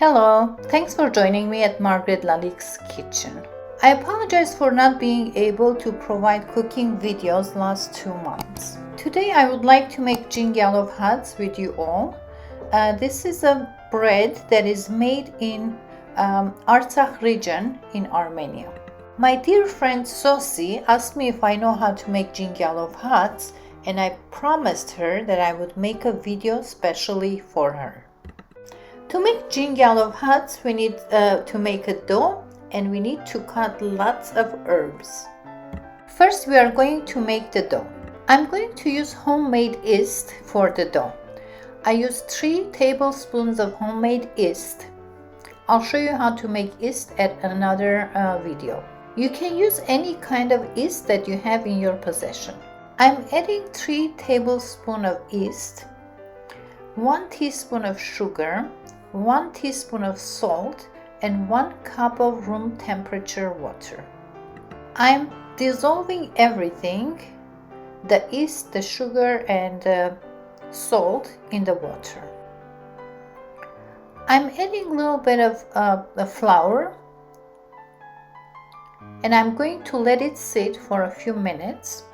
Hello, thanks for joining me at LALIK'S kitchen. I apologize for not being able to provide cooking videos last 2 months. Today I would like to make Jingalov Hats with you all. This is a bread that is made in Artsakh region in Armenia. My dear friend Sosi asked me if I know how to make Jingalov Hats, and I promised her that I would make a video specially for her. To make Jingalov Hats, we need to make a dough, and we need to cut lots of herbs. First, we are going to make the dough. I'm going to use homemade yeast for the dough. I use 3 tablespoons of homemade yeast. I'll show you how to make yeast at another video. You can use any kind of yeast that you have in your possession. I'm adding 3 tablespoons of yeast, 1 teaspoon of sugar, 1 teaspoon of salt, and 1 cup of room temperature water. I'm dissolving everything, the yeast, the sugar, and the salt in the water. I'm adding a little bit of the flour, and I'm going to let it sit for a few minutes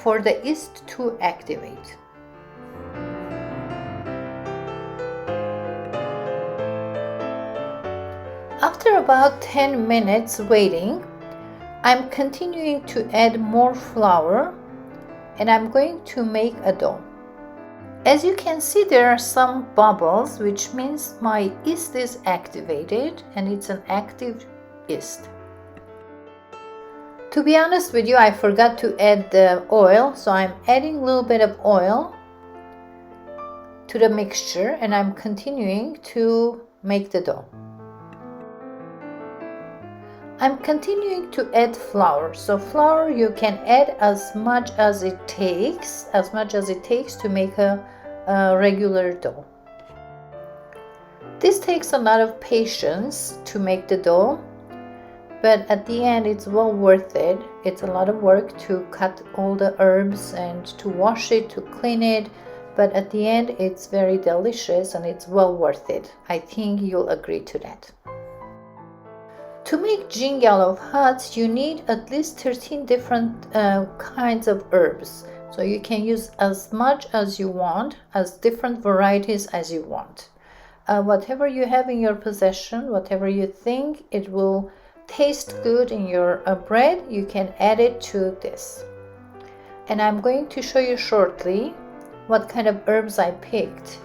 for the yeast to activate. After about 10 minutes waiting, I'm continuing to add more flour, and I'm going to make a dough. As you can see, there are some bubbles, which means my yeast is activated and it's an active yeast. To be honest with you, I forgot to add the oil, so I'm adding a little bit of oil to the mixture, and I'm continuing to make the dough. I'm continuing to add flour. So flour you can add as much as it takes to make a regular dough. This takes a lot of patience to make the dough, but at the end it's well worth it. It's a lot of work to cut all the herbs and to wash it, to clean it, but at the end it's very delicious and it's well worth it. I think you'll agree to that. To make Jingalov Hats, you need at least 13 different kinds of herbs. So you can use as much as you want, as different varieties as you want. Whatever you have in your possession, whatever you think it will taste good in your bread, you can add it to this. And I'm going to show you shortly what kind of herbs I picked.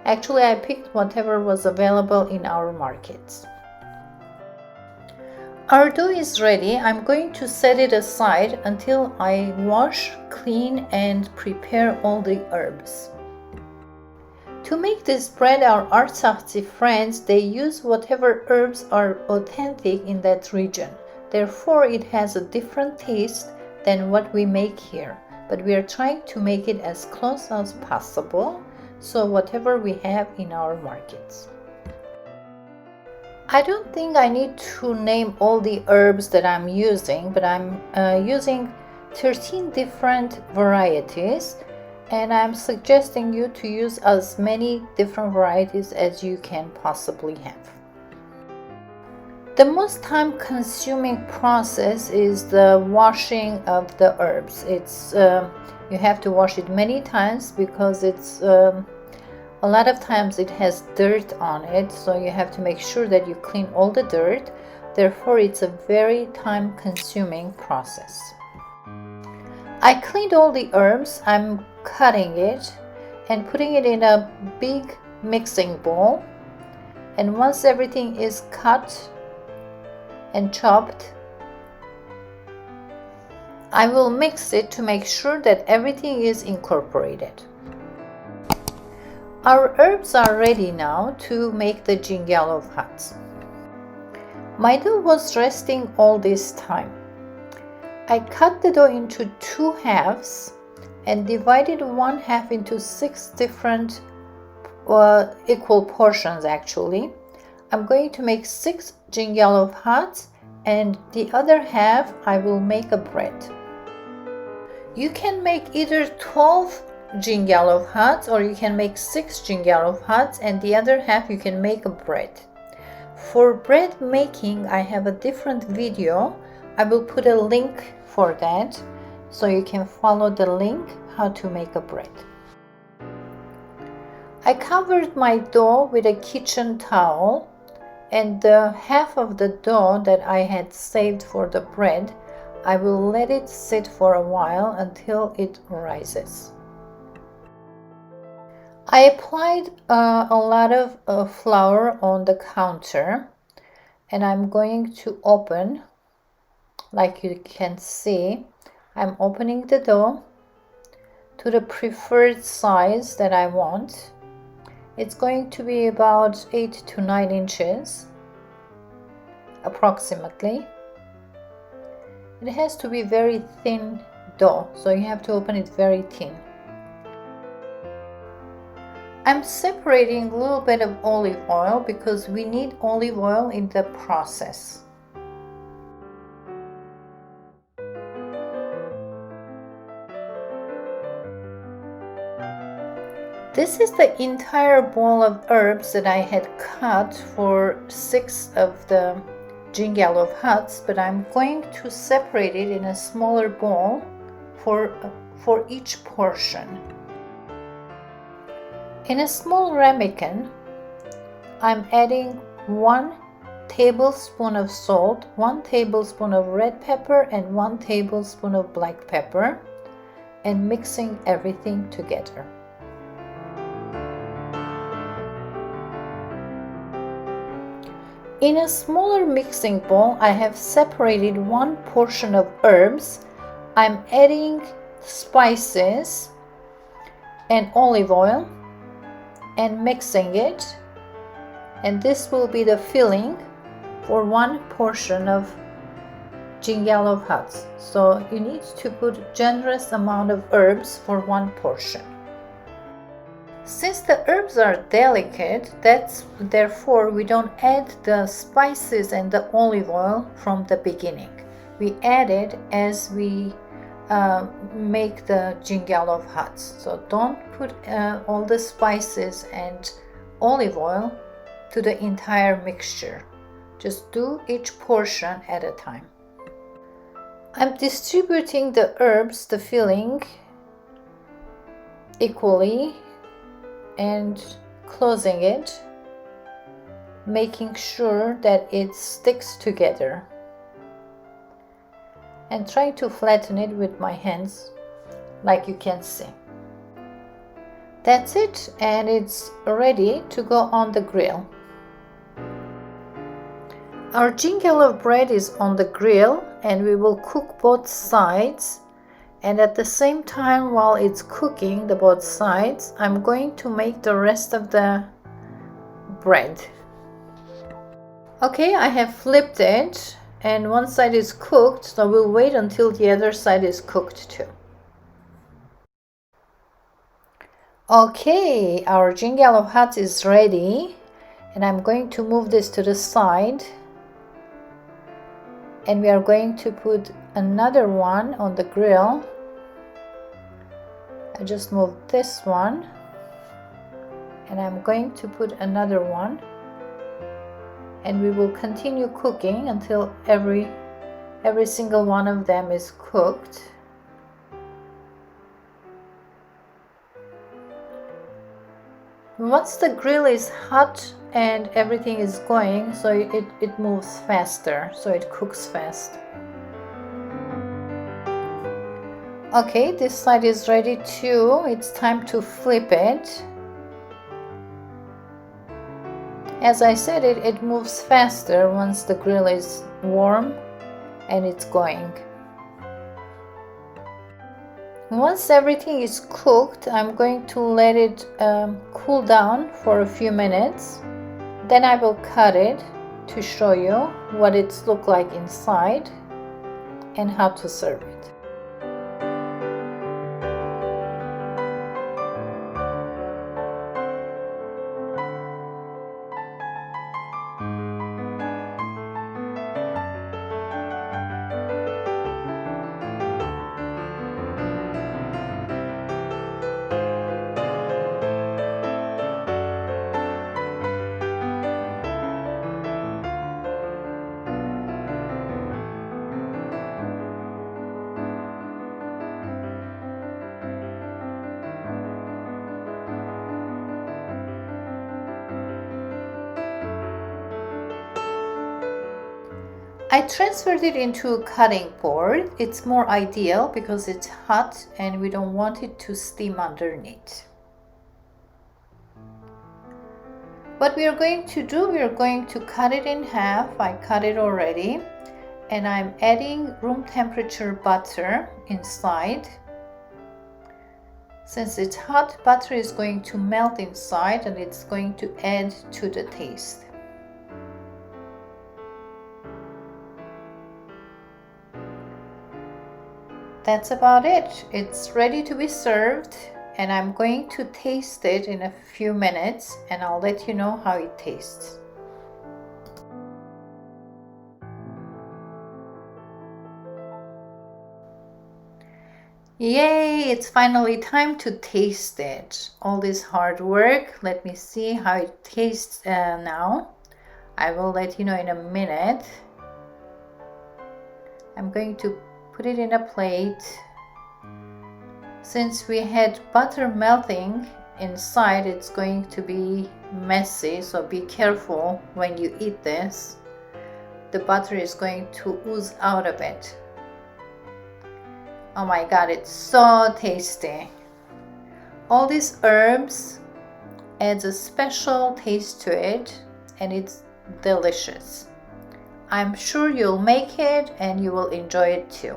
Actually, I picked whatever was available in our markets. Our dough is ready. I'm going to set it aside until I wash, clean, and prepare all the herbs. To make this bread, our Artsakh friends, they use whatever herbs are authentic in that region. Therefore, it has a different taste than what we make here. But we are trying to make it as close as possible, so whatever we have in our markets. I don't think I need to name all the herbs that I'm using, but I'm using 13 different varieties, and I'm suggesting you to use as many different varieties as you can possibly have. The most time consuming process is the washing of the herbs. It's you have to wash it many times because it's a lot of times it has dirt on it, so you have to make sure that you clean all the dirt. Therefore, it's a very time-consuming process. I cleaned all the herbs. I'm cutting it and putting it in a big mixing bowl. And once everything is cut and chopped, I will mix it to make sure that everything is incorporated. Our herbs are ready now to make the Jingalov Hats. My dough was resting all this time. I cut the dough into 2 halves and divided 1 half into 6 different equal portions actually. I'm going to make 6 Jingalov Hats, and the other half I will make a bread. You can make either 12 Jingalov hats, or you can make 6 Jingalov hats, and the other half you can make a bread. For bread making, I have a different video. I will put a link for that so you can follow the link how to make a bread. I covered my dough with a kitchen towel, and the half of the dough that I had saved for the bread, I will let it sit for a while until it rises. I applied a lot of flour on the counter, and I'm going to open, like you can see, I'm opening the dough to the preferred size that I want. It's going to be about 8 to 9 inches approximately. It has to be very thin dough, so you have to open it very thin. I'm separating a little bit of olive oil because we need olive oil in the process. This is the entire bowl of herbs that I had cut for 6 of the Jingalov hats, but I'm going to separate it in a smaller bowl for each portion. In a small ramekin, I'm adding 1 tablespoon of salt, 1 tablespoon of red pepper, and 1 tablespoon of black pepper, and mixing everything together. In a smaller mixing bowl, I have separated 1 portion of herbs. I'm adding spices and olive oil and mixing it, and this will be the filling for 1 portion of Jingalov hats. So you need to put generous amount of herbs for 1 portion. Since the herbs are delicate, therefore we don't add the spices and the olive oil from the beginning. We add it as we make the Jingalov hats. So don't put all the spices and olive oil to the entire mixture. Just do each portion at a time. I'm distributing the herbs, the filling, equally and closing it, making sure that it sticks together, and trying to flatten it with my hands like you can see. That's it, and it's ready to go on the grill. Our Jingalov bread is on the grill, and we will cook both sides. And at the same time, while it's cooking the both sides, I'm going to make the rest of the bread. Okay, I have flipped it, and one side is cooked, so we'll wait until the other side is cooked too. Okay, our Jingalov hat is ready, and I'm going to move this to the side, and we are going to put another one on the grill. I just moved this one, and I'm going to put another one, and we will continue cooking until every single one of them is cooked. Once the grill is hot and everything is going, so it moves faster, so it cooks fast. Okay, this side is ready too. It's time to flip it. As I said, it moves faster once the grill is warm and it's going. Once everything is cooked, I'm going to let it cool down for a few minutes. Then I will cut it to show you what it's look like inside and how to serve it. I transferred it into a cutting board. It's more ideal because it's hot and we don't want it to steam underneath. What we are going to do, we are going to cut it in half. I cut it already, and I'm adding room temperature butter inside. Since it's hot, butter is going to melt inside and it's going to add to the taste. That's about it. It's ready to be served, and I'm going to taste it in a few minutes and I'll let you know how it tastes. Yay, it's finally time to taste it. All this hard work. Let me see how it tastes now. I will let you know in a minute. I'm going to put it in a plate. Since we had butter melting inside, it's going to be messy, so be careful when you eat this. The butter is going to ooze out a bit. Oh my god, it's so tasty. All these herbs adds a special taste to it and it's delicious. I'm sure you'll make it and you will enjoy it too.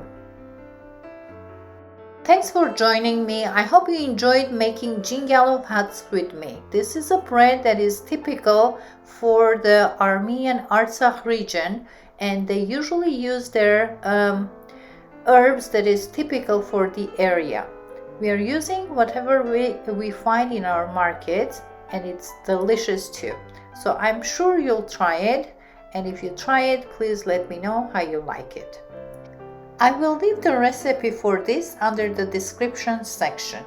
Thanks for joining me. I hope you enjoyed making Jingalov Hats with me. This is a bread that is typical for the Armenian Artsakh region, and they usually use their herbs that is typical for the area. We are using whatever we find in our market, and it's delicious too. So I'm sure you'll try it, and if you try it, please let me know how you like it. I will leave the recipe for this under the description section.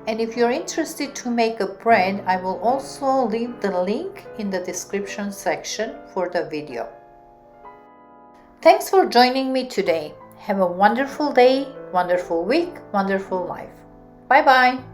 And if you're interested to make a bread, I will also leave the link in the description section for the video. Thanks for joining me today. Have a wonderful day, wonderful week, wonderful life. Bye bye.